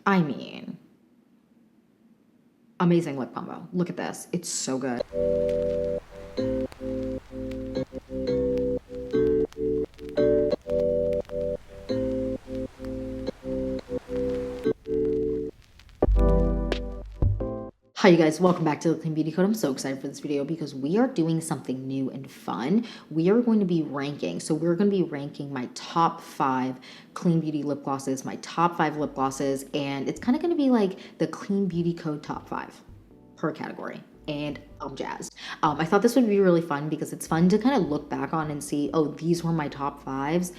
I mean, amazing lip combo. Look at this. It's so good. Hi you guys, welcome back to the Clean Beauty Code. I'm so excited for this video because we are doing something new and fun. We are going to be ranking. So we're going to be ranking my top 5 Clean Beauty lip glosses, my top 5 lip glosses, and it's kind of going to be like the Clean Beauty Code top 5 per category. And I'm jazzed. I thought this would be really fun because it's fun to kind of look back on and see, oh, these were my top 5s.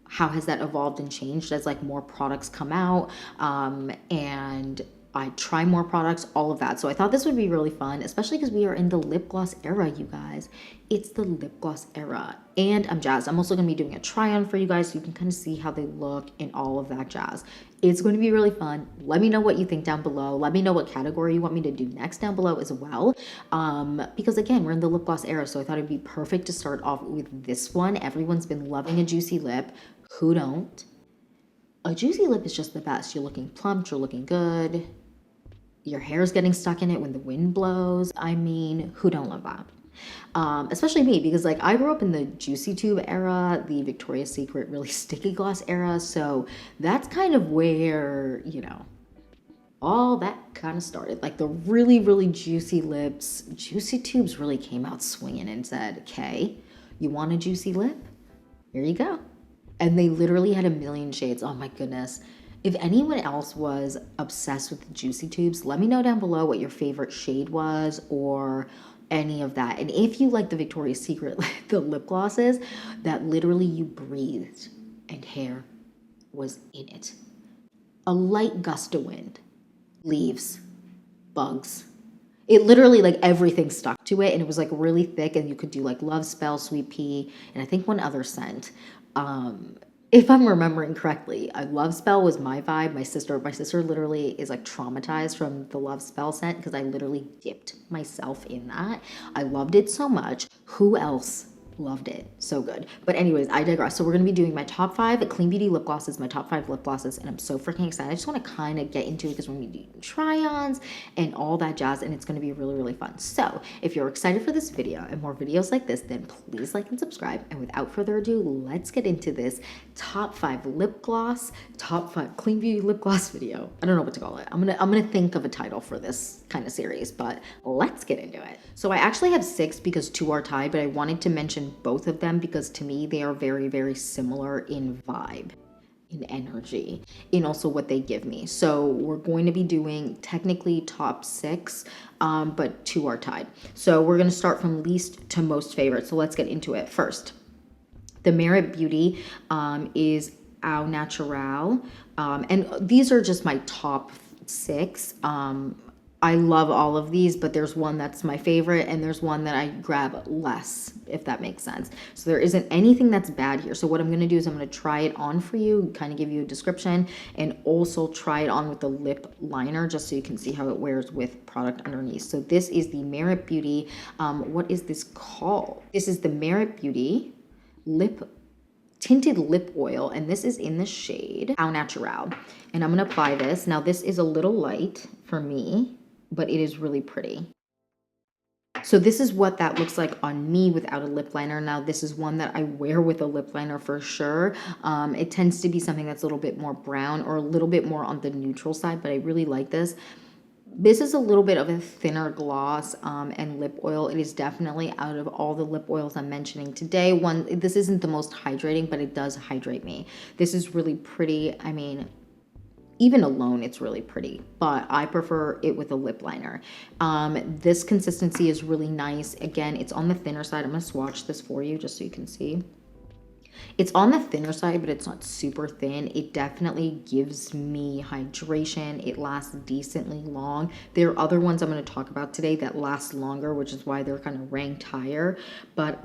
How has that evolved and changed as like more products come out? And I try more products, all of that. So I thought this would be really fun, especially because we are in the lip gloss era, you guys. It's the lip gloss era. And I'm jazzed. I'm also going to be doing a try on for you guys so you can kind of see how they look and all of that jazz. It's going to be really fun. Let me know what you think down below. Let me know what category you want me to do next down below as well. Because again, we're in the lip gloss era, so I thought it'd be perfect to start off with this one. Everyone's been loving a juicy lip. Who don't? A juicy lip is just the best. You're looking plump, you're looking good. Your hair's getting stuck in it when the wind blows. I mean, who don't love that? Especially me, because like I grew up in the Juicy Tube era, the Victoria's Secret really sticky gloss era. So that's kind of where, you know, all that kind of started. Like the really, really juicy lips, Juicy Tubes really came out swinging and said, okay, you want a juicy lip? Here you go. And they literally had a million shades. Oh my goodness. If anyone else was obsessed with the Juicy Tubes, let me know down below what your favorite shade was or any of that. And if you like the Victoria's Secret, the lip glosses that literally you breathed and hair was in it. A light gust of wind, leaves, bugs. It literally like everything stuck to it and it was like really thick and you could do like Love Spell, Sweet Pea, and I think one other scent. If I'm remembering correctly, Love Spell was my vibe. My sister literally is like traumatized from the Love Spell scent because I literally dipped myself in that. I loved it so much. Who else loved it? So good. But anyways, I digress. So we're going to be doing my top 5 Clean Beauty lip glosses, my top 5 lip glosses, and I'm so freaking excited. I just want to kind of get into it because we're going to be doing try-ons and all that jazz, and it's going to be really, really fun. So if you're excited for this video and more videos like this, then please like and subscribe. And without further ado, let's get into this top 5 lip gloss, top 5 Clean Beauty lip gloss video. I don't know what to call it. I'm gonna think of a title for this kind of series, but let's get into it. So I actually have 6 because 2 are tied, but I wanted to mention both of them because to me they are very, very similar in vibe, in energy, in also what they give me. So we're going to be doing technically top 6, but 2 are tied. So we're going to start from least to most favorite. So let's get into it. First, the Merit Beauty is Au Natural, and these are just my top 6. I love all of these, but there's one that's my favorite and there's one that I grab less, if that makes sense. So there isn't anything that's bad here. So what I'm going to do is I'm going to try it on for you, kind of give you a description, and also try it on with the lip liner just so you can see how it wears with product underneath. So this is the Merit Beauty. What is this called? This is the Merit Beauty tinted lip oil, and this is in the shade Au Natural. And I'm going to apply this. Now this is a little light for me, but it is really pretty. So this is what that looks like on me without a lip liner. Now this is one that I wear with a lip liner for sure. It tends to be something that's a little bit more brown or a little bit more on the neutral side, but I really like this. This is a little bit of a thinner gloss and lip oil. It is definitely, out of all the lip oils I'm mentioning today, this isn't the most hydrating, but it does hydrate me. This is really pretty. I mean, even alone, it's really pretty, but I prefer it with a lip liner. This consistency is really nice. Again, it's on the thinner side. I'm going to swatch this for you just so you can see. It's on the thinner side, but it's not super thin. It definitely gives me hydration. It lasts decently long. There are other ones I'm going to talk about today that last longer, which is why they're kind of ranked higher. But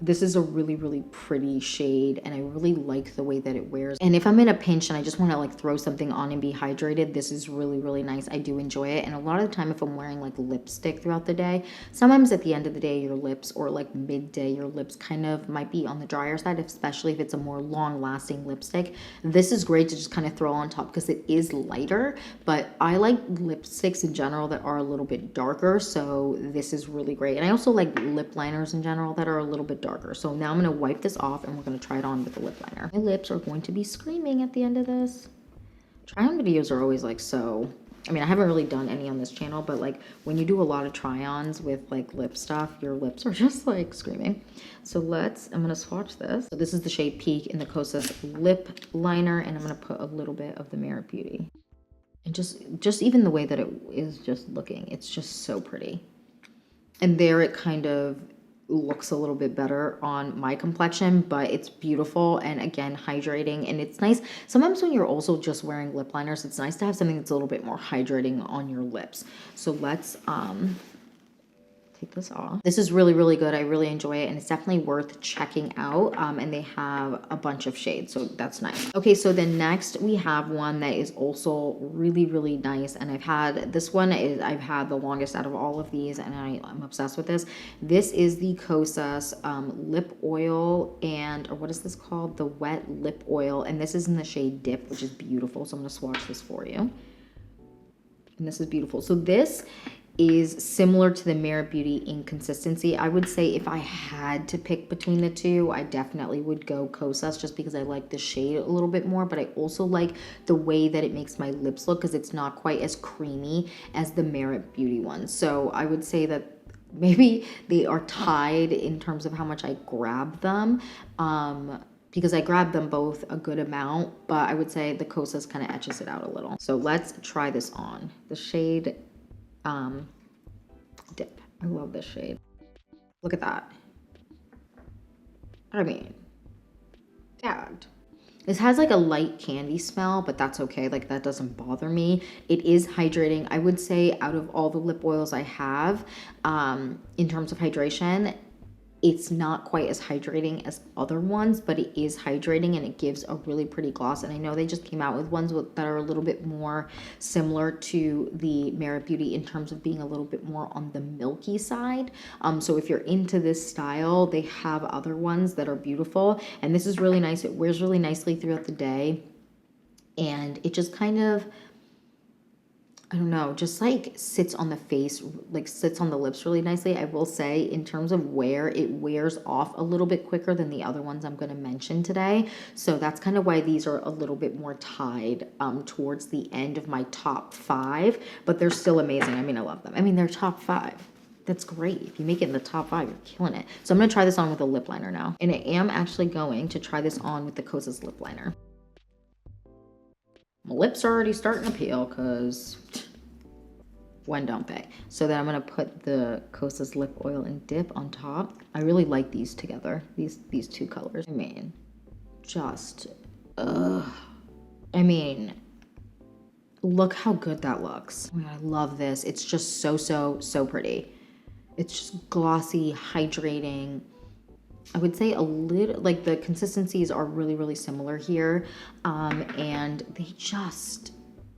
this is a really, really pretty shade, and I really like the way that it wears. And if I'm in a pinch and I just want to like throw something on and be hydrated, this is really, really nice. I do enjoy it. And a lot of the time, if I'm wearing like lipstick throughout the day, sometimes at the end of the day, your lips, or like midday, your lips kind of might be on the drier side, especially especially if it's a more long lasting lipstick. This is great to just kind of throw on top because it is lighter, but I like lipsticks in general that are a little bit darker, so this is really great. And I also like lip liners in general that are a little bit darker. So now I'm going to wipe this off and we're going to try it on with the lip liner. My lips are going to be screaming at the end of this. Try-on videos are always like so... I mean, I haven't really done any on this channel, but like when you do a lot of try-ons with like lip stuff, your lips are just like screaming. So I'm gonna swatch this. So this is the shade Peak in the Kosas lip liner, and I'm gonna put a little bit of the Merit Beauty. And just even the way that it is just looking, it's just so pretty. And there it kind of looks a little bit better on my complexion, but it's beautiful and again hydrating, and it's nice sometimes when you're also just wearing lip liners, it's nice to have something that's a little bit more hydrating on your lips. So let's take this off. This is really, really good. I really enjoy it, and it's definitely worth checking out. And they have a bunch of shades, so that's nice. Okay, so then next we have one that is also really, really nice, and I've had the longest out of all of these, and I'm obsessed with this. This is the Kosas lip oil, or what is this called? The wet lip oil, and this is in the shade Dip, which is beautiful. So I'm gonna swatch this for you. And this is beautiful. So this is similar to the Merit Beauty in consistency. I would say if I had to pick between the two, I definitely would go Kosas just because I like the shade a little bit more, but I also like the way that it makes my lips look because it's not quite as creamy as the Merit Beauty one. So I would say that maybe they are tied in terms of how much I grab them. Because I grabbed them both a good amount, but I would say the Kosas kind of etches it out a little. So let's try this on. The shade Dip. I love this shade. Look at that. I mean, gagged. This has like a light candy smell, but that's okay. Like that doesn't bother me. It is hydrating. I would say out of all the lip oils I have, in terms of hydration, it's not quite as hydrating as other ones, but it is hydrating and it gives a really pretty gloss. And I know they just came out with ones that are a little bit more similar to the Merit Beauty in terms of being a little bit more on the milky side. So if you're into this style, they have other ones that are beautiful. And this is really nice. It wears really nicely throughout the day. And it just kind of, I don't know, just like sits on the face, like sits on the lips really nicely. I will say in terms of wear, it wears off a little bit quicker than the other ones I'm going to mention today. So that's kind of why these are a little bit more tied towards the end of my top 5, but they're still amazing. I mean, I love them. I mean, they're top 5. That's great. If you make it in the top 5, you're killing it. So I'm going to try this on with a lip liner now. And I am actually going to try this on with the Kosas lip liner. My lips are already starting to peel because when don't they? So then I'm going to put the Kosas lip oil and Dip on top. I really like these together, these two colors. I mean, just, I mean, look how good that looks. Oh my God, I love this. It's just so pretty. It's just glossy, hydrating. I would say a little, like the consistencies are really similar here. And they just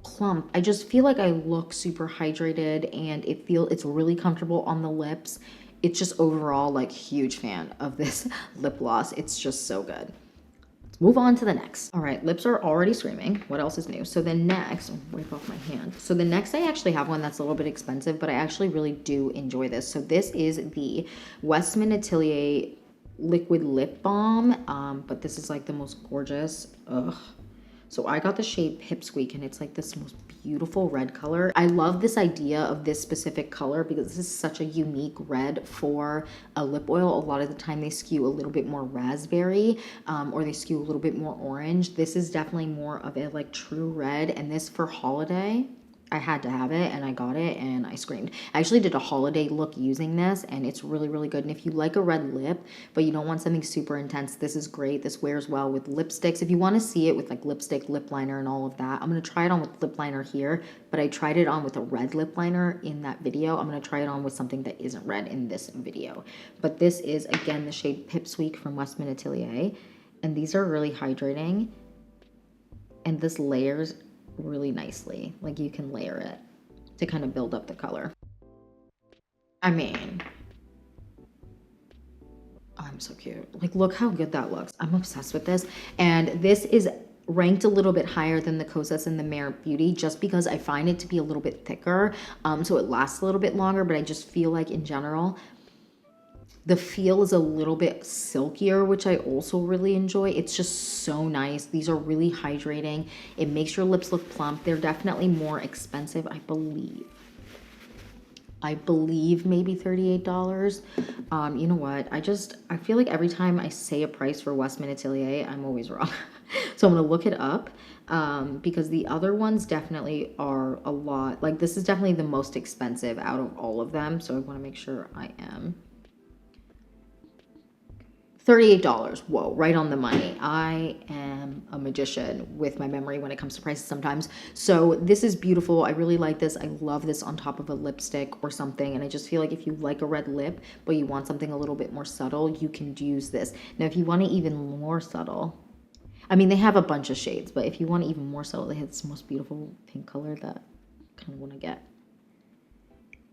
plump. I just feel like I look super hydrated and it's really comfortable on the lips. It's just overall like huge fan of this lip gloss. It's just so good. Let's move on to the next. All right, lips are already screaming. What else is new? So the next, I'll wipe off my hand. So the next I actually have one that's a little bit expensive, but I actually really do enjoy this. So this is the Westman Atelier liquid lip balm, but this is like the most gorgeous. So I got the shade Pipsqueak, and it's like this most beautiful red color. I love this idea of this specific color because this is such a unique red for a lip oil. A lot of the time they skew a little bit more raspberry, or they skew a little bit more orange. This is definitely more of a like true red, and this for holiday, I had to have it and I got it and I screamed. I actually did a holiday look using this and it's really good. And if you like a red lip, but you don't want something super intense, this is great. This wears well with lipsticks. If you want to see it with like lipstick, lip liner and all of that, I'm going to try it on with lip liner here, but I tried it on with a red lip liner in that video. I'm going to try it on with something that isn't red in this video. But this is again the shade Pipsqueak from Westman Atelier. And these are really hydrating. And this layers really nicely. Like you can layer it to kind of build up the color. I mean, I'm so cute. Like, look how good that looks. I'm obsessed with this. And this is ranked a little bit higher than the Kosas and the Merit Beauty just because I find it to be a little bit thicker. So it lasts a little bit longer, but I just feel like in general, the feel is a little bit silkier, which I also really enjoy. It's just so nice. These are really hydrating. It makes your lips look plump. They're definitely more expensive, I believe. Maybe $38. You know what? I feel like every time I say a price for Westman Atelier, I'm always wrong. So I'm gonna look it up because the other ones definitely are a lot. Like this is definitely the most expensive out of all of them. So I wanna make sure I am. $38. Whoa, right on the money. I am a magician with my memory when it comes to prices sometimes. So this is beautiful. I really like this. I love this on top of a lipstick or something. And I just feel like if you like a red lip, but you want something a little bit more subtle, you can use this. Now, if you want it even more subtle, I mean, they have a bunch of shades, but if you want it even more subtle, they have this most beautiful pink color that I kind of want to get.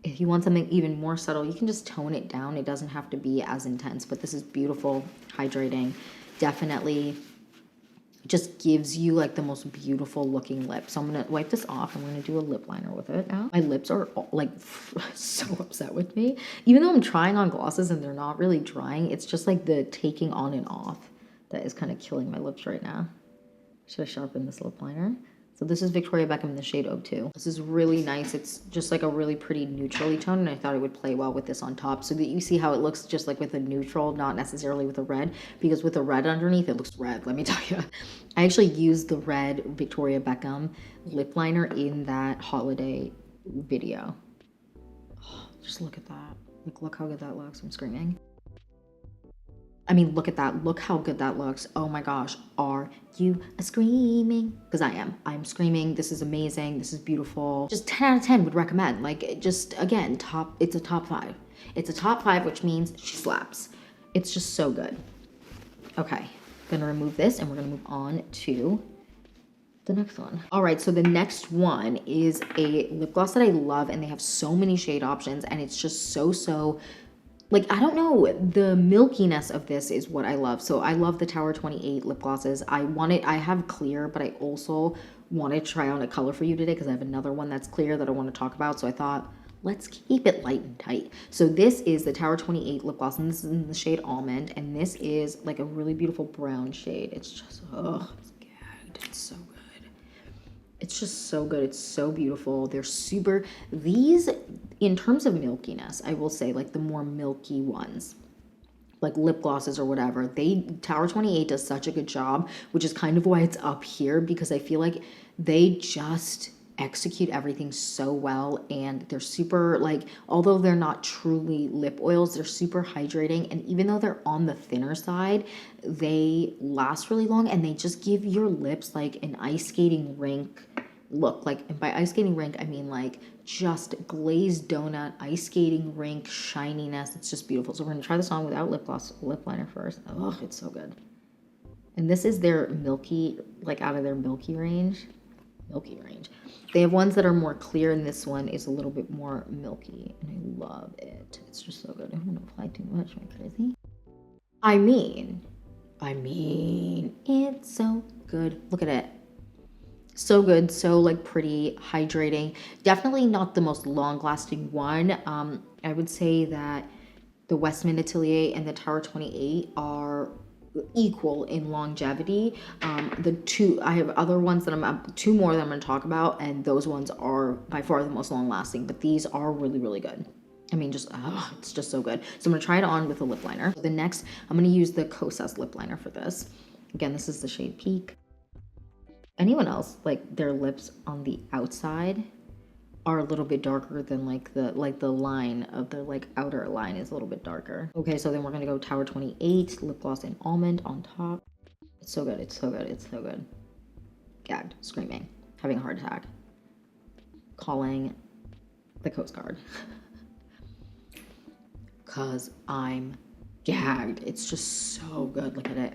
If you want something even more subtle, you can just tone it down. It doesn't have to be as intense, but this is beautiful, hydrating. Definitely just gives you like the most beautiful looking lip. So I'm going to wipe this off. I'm going to do a lip liner with it now. My lips are like so upset with me. Even though I'm trying on glosses and they're not really drying, it's just like the taking on and off that is kind of killing my lips right now. Should I sharpen this lip liner? So this is Victoria Beckham in the shade 02. This is really nice. It's just like a really pretty neutrally tone, and I thought it would play well with this on top so that you see how it looks just like with a neutral, not necessarily with a red, because with a red underneath, it looks red, let me tell you. I actually used the red Victoria Beckham lip liner in that holiday video. Oh, just look at that. Like, look how good that looks. I'm screaming. I mean, look at that. Look how good that looks. Oh my gosh. Are you screaming? Because I am. I'm screaming. This is amazing. This is beautiful. Just 10 out of 10 would recommend. Like, just, again, it's a top 5. It's a top 5, which means she slaps. It's just so good. Okay. Gonna remove this and we're gonna move on to the next one. All right, so the next one is a lip gloss that I love, and they have so many shade options, and it's just so like, I don't know, the milkiness of this is what I love. So I love the Tower 28 lip glosses. I have clear, but I also want to try on a color for you today because I have another one that's clear that I want to talk about. So I thought, let's keep it light and tight. So this is the Tower 28 lip gloss, and this is in the shade Almond, and this is like a really beautiful brown shade. It's just, oh, it's gagged. It's so good. It's just so good. It's so beautiful. They're super, these, in terms of milkiness, I will say like the more milky ones, like lip glosses or whatever, Tower 28 does such a good job, which is kind of why it's up here, because I feel like they just execute everything so well, and they're super, like, although they're not truly lip oils, they're super hydrating, and even though they're on the thinner side, they last really long, and they just give your lips like an ice skating rink look. Like, and by ice skating rink I mean like just glazed donut ice skating rink shininess. It's just beautiful. So we're gonna try this on without lip liner first. Oh, it's so good. And this is their milky, like out of their milky range. They have ones that are more clear, and this one is a little bit more milky, and I love it. It's just so good. I don't want to apply too much. Am I crazy? I mean, it's so good. Look at it. So good, so like pretty, hydrating. Definitely not the most long-lasting one. I would say that the Westman Atelier and the Tower 28 are equal in longevity. I have other ones that two more that I'm going to talk about, and those ones are by far the most long-lasting, but these are really, really good. I mean, just, it's just so good. So I'm going to try it on with a lip liner. The next, I'm going to use the Kosas lip liner for this. Again, this is the shade Peak. Anyone else, like their lips on the outside are a little bit darker than like the line of their like outer line is a little bit darker. Okay, so then we're gonna go Tower 28 lip gloss in Almond on top. It's so good. It's so good. It's so good. Gagged, screaming, having a heart attack, calling the Coast Guard because I'm gagged. It's just so good. Look at it.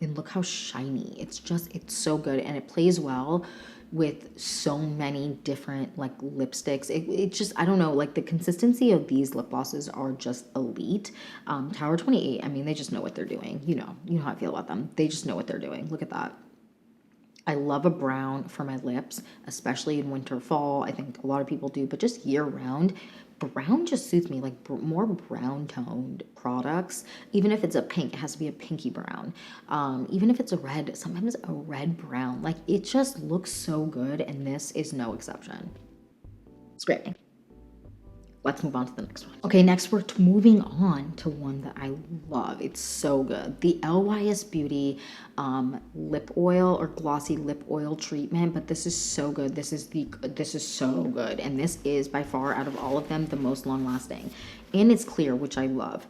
And look how shiny. It's so good, and it plays well. with so many different like lipsticks. It just, I don't know, like the consistency of these lip glosses are just elite. Tower 28, I mean, they just know what they're doing. You know how I feel about them. They just know what they're doing. Look at that. I love a brown for my lips, especially in winter, fall. I think a lot of people do, but just year round, brown just suits me. Like more brown toned products, even if it's a pink, it has to be a pinky brown. Even if it's a red, sometimes a red brown, like it just looks so good. And this is no exception. It's great. Let's move on to the next one. Okay, next we're moving on to one that I love. It's so good. The LYS Beauty lip oil or glossy lip oil treatment, but this is so good. This is so good. And this is by far out of all of them the most long lasting. And it's clear, which I love.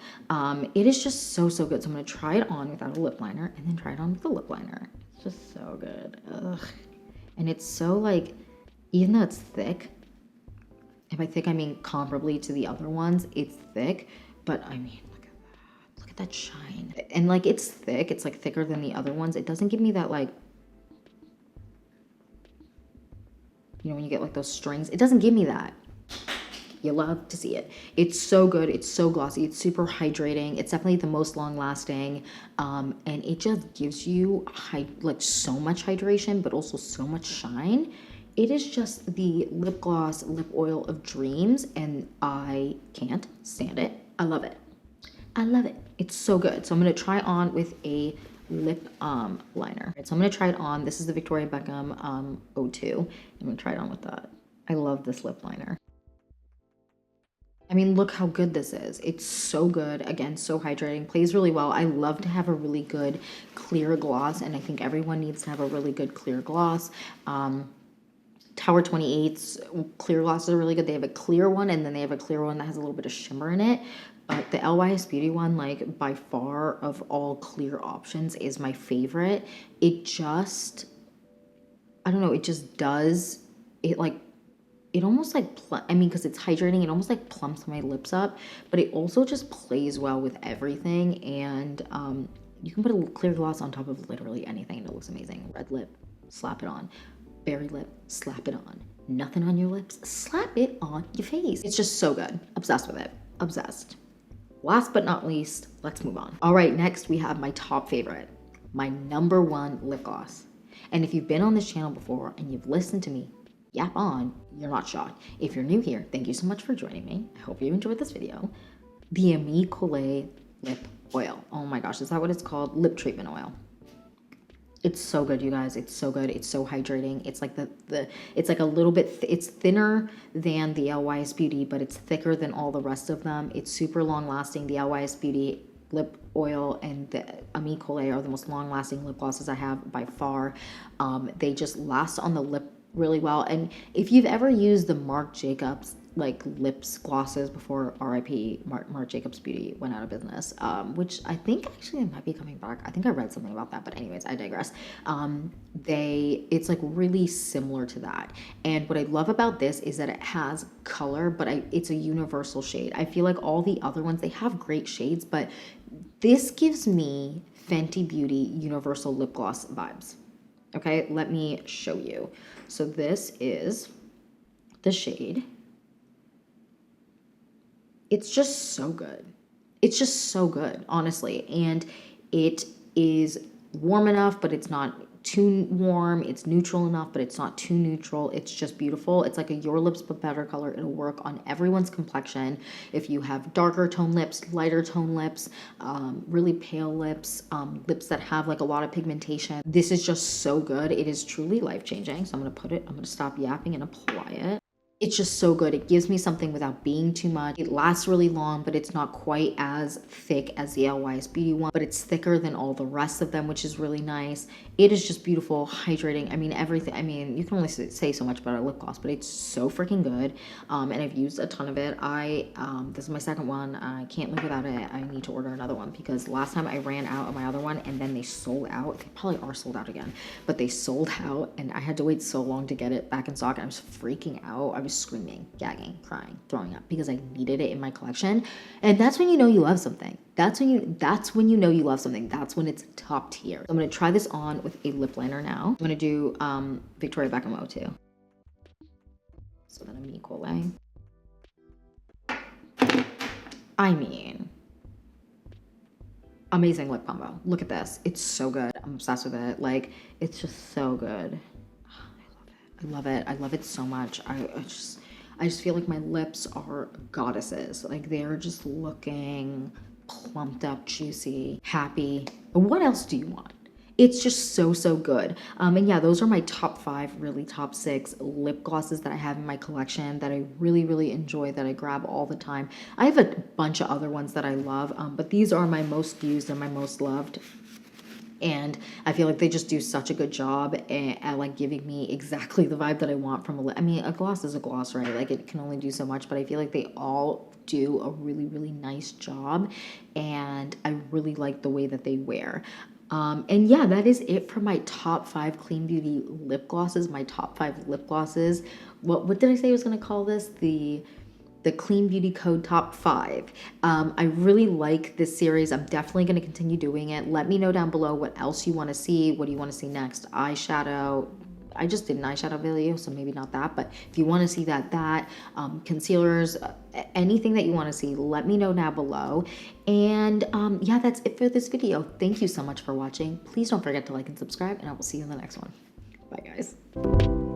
It is just so good. So I'm gonna try it on without a lip liner and then try it on with a lip liner. It's just so good. Ugh. And it's so like, even though it's thick, and by thick, I mean comparably to the other ones, it's thick, but I mean, look at that. Look at that shine. And like, it's thick. It's like thicker than the other ones. It doesn't give me that like, you know, when you get like those strings, it doesn't give me that. You love to see it. It's so good. It's so glossy. It's super hydrating. It's definitely the most long lasting. And it just gives you like so much hydration, but also so much shine. It is just the lip gloss, lip oil of dreams, and I can't stand it. I love it. I love it. It's so good. So I'm going to try on with a lip liner. So I'm going to try it on. This is the Victoria Beckham 02. I'm going to try it on with that. I love this lip liner. I mean, look how good this is. It's so good. Again, so hydrating. Plays really well. I love to have a really good clear gloss, and I think everyone needs to have a really good clear gloss. Tower 28's clear glosses are really good. They have a clear one, and then they have a clear one that has a little bit of shimmer in it. But the LYS Beauty one, like by far of all clear options, is my favorite. It just, I don't know, it just does, it like, it almost like, I mean, because it's hydrating, it almost like plumps my lips up, but it also just plays well with everything. And you can put a clear gloss on top of literally anything and it looks amazing. Red lip, slap it on. Berry lip, slap it on. Nothing on your lips, slap it on your face. It's just so good. Obsessed with it. Obsessed. Last but not least, let's move on. All right, next we have my top favorite, my #1 lip gloss. And if you've been on this channel before and you've listened to me yap on, you're not shocked. If you're new here, thank you so much for joining me. I hope you enjoyed this video. The Ami Colé lip oil. Oh my gosh, is that what it's called? Lip treatment oil. It's so good, you guys. It's so good. It's so hydrating. It's like it's like a little bit, it's thinner than the LYS Beauty, but it's thicker than all the rest of them. It's super long lasting. The LYS Beauty lip oil and the Ami Colé are the most long lasting lip glosses I have by far. They just last on the lip really well. And if you've ever used the Marc Jacobs like lips glosses before, RIP, Marc Jacobs Beauty went out of business, which I think actually it might be coming back. I think I read something about that, but anyways, I digress. It's like really similar to that. And what I love about this is that it has color, but it's a universal shade. I feel like all the other ones, they have great shades, but this gives me Fenty Beauty universal lip gloss vibes. Okay, let me show you. So this is the shade. It's just so good. It's just so good, honestly. And it is warm enough, but it's not too warm. It's neutral enough, but it's not too neutral. It's just beautiful. It's like a Your Lips But Better color. It'll work on everyone's complexion. If you have darker tone lips, lighter tone lips, really pale lips, lips that have like a lot of pigmentation, this is just so good. It is truly life-changing. So I'm going to stop yapping and apply it. It's just so good. It gives me something without being too much. It lasts really long, but it's not quite as thick as the LYS Beauty one, but it's thicker than all the rest of them, which is really nice. It is just beautiful, hydrating. I mean, everything. I mean, you can only say so much about our lip gloss, but it's so freaking good. And I've used a ton of it. This is my second one. I can't live without it. I need to order another one because last time I ran out of my other one and then they sold out. They probably are sold out again, but they sold out and I had to wait so long to get it back in stock. And I was freaking out. I was screaming, gagging, crying, throwing up because I needed it in my collection. And that's when you know you love something. That's when you know you love something. That's when it's top tier. So I'm gonna try this on with a lip liner now. I'm gonna do Victoria Beckham O2. So then I'm equaling. I mean, amazing lip combo. Look at this. It's so good. I'm obsessed with it. Like, it's just so good. I love it. I love it so much. I just feel like my lips are goddesses. Like, they're just looking plumped up, juicy, happy. What else do you want? It's just so, so good. And yeah, those are my top 5, really top 6 lip glosses that I have in my collection that I really, really enjoy, that I grab all the time. I have a bunch of other ones that I love, but these are my most used and my most loved. And I feel like they just do such a good job at like giving me exactly the vibe that I want from a lip. I mean, a gloss is a gloss, right? Like, it can only do so much, but I feel like they all do a really, really nice job. And I really like the way that they wear. And yeah, that is it for my top 5 Clean Beauty lip glosses, my top 5 lip glosses. What did I say I was going to call this? The Clean Beauty Code Top 5. I really like this series. I'm definitely going to continue doing it. Let me know down below what else you want to see. What do you want to see next? Eyeshadow. I just did an eyeshadow video, so maybe not that. But if you want to see that, concealers, anything that you want to see, let me know down below. And yeah, that's it for this video. Thank you so much for watching. Please don't forget to like and subscribe, and I will see you in the next one. Bye, guys.